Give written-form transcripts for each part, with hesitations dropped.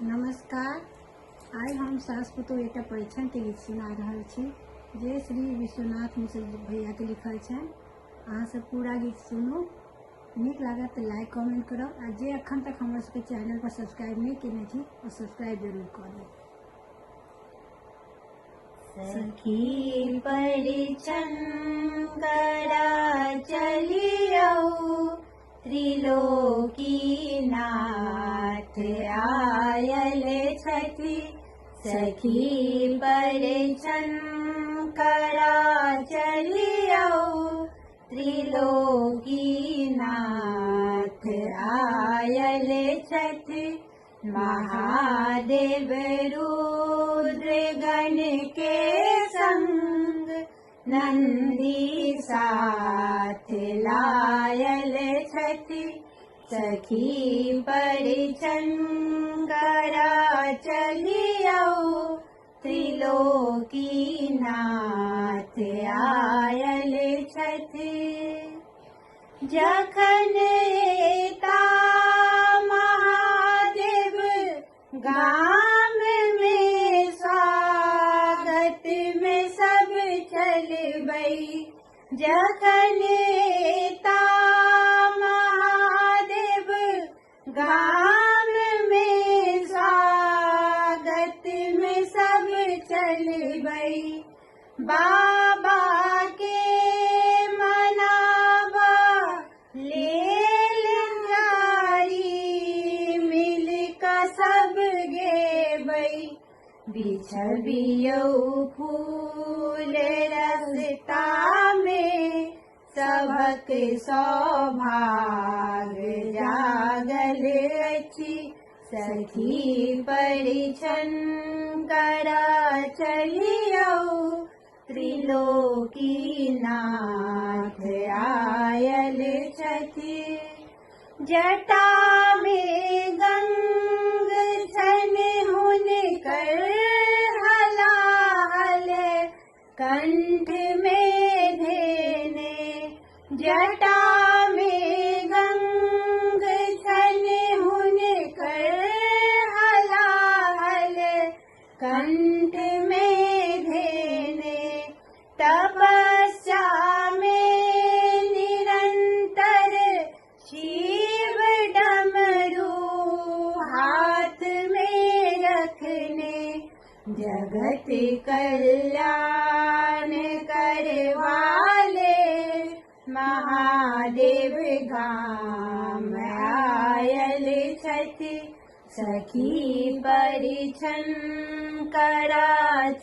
नमस्कार। आइ हम सास पुतोह एकटा परीक्षण के गीत सुना रहल छी जे श्री विश्वनाथ मिश्र भैया के लिखल छनि। अहाँ सब पूरा गीत सुनू, नीक लागत तो लाइक कमेंट करब आ जे अखन तक हमर सबके चैनल पर सब्सक्राइब नहीं केने छी ओ सब्सक्राइब जरूर कर देब। सखी परिछन करा चलियौ त्रिलोकी नाथ आयल छथि। सखी परिछन करा चलियौ त्रिलोकी नाथ आयल छथि। महादेव रुद्र गण के संग नंदी साथ लायल छथि। सखी परिछन करा चलियौ त्रिलोकी नाथ आयल छथि। जखन एता महादेव गाम में स्वागत में सब चलबै। जखन एता महादेव गाम में स्वागत में सब चलबै। बाबा के मनावा लेल जाई मिल का सब गेबै। बिछबियौ फूल रस्ता में सबक सौभाग्य जागल अछि। सखी परिछन करा चलियौ त्रिलोकी नाथ आयल छथि। जटा में गंग छन हुनकर हलाहल कंठ में धेने। जटा में गंग छन हुनकर हलाहल कंठ में धेने। तपस्या में निरंतर शिव डमरू हाथ में रखने। जगत कल्याण करवाले महादेव गाम आयल छथि। सखी परिछन करा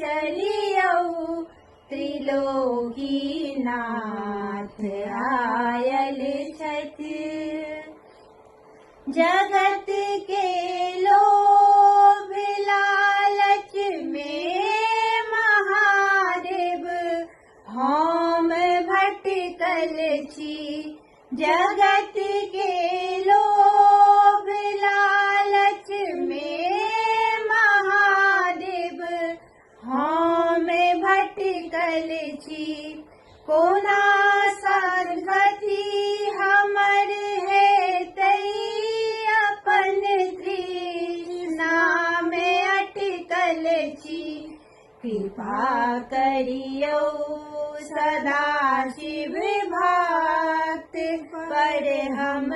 चलियौ त्रिलोकी नाथ आयल छथि। जगत के लोभ लालच में महादेव हम भटकल छी। जगत के लोभ लालच में महादेव हम भटकल छी। कोना सद्गति हमर हेतै अपन तृष्णा में अटकल छी। कृपा करियौ सदा शिव भक्त पर हम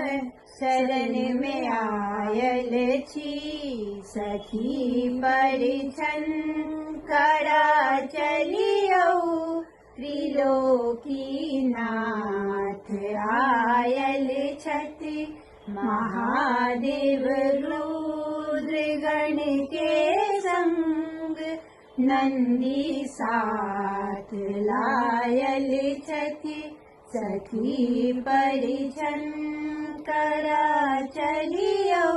शरण में आयल छी। सखी परिछन करा चलियौ त्रिलोकी नाथ आयल छथि। महादेव रुद्र गण के संग नंदी साथ लायल छथि। सखी परिछन करा चलियौ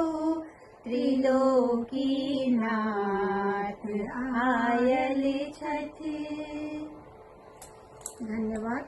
त्रिलोकी नाथ आयल छथि। धन्यवाद।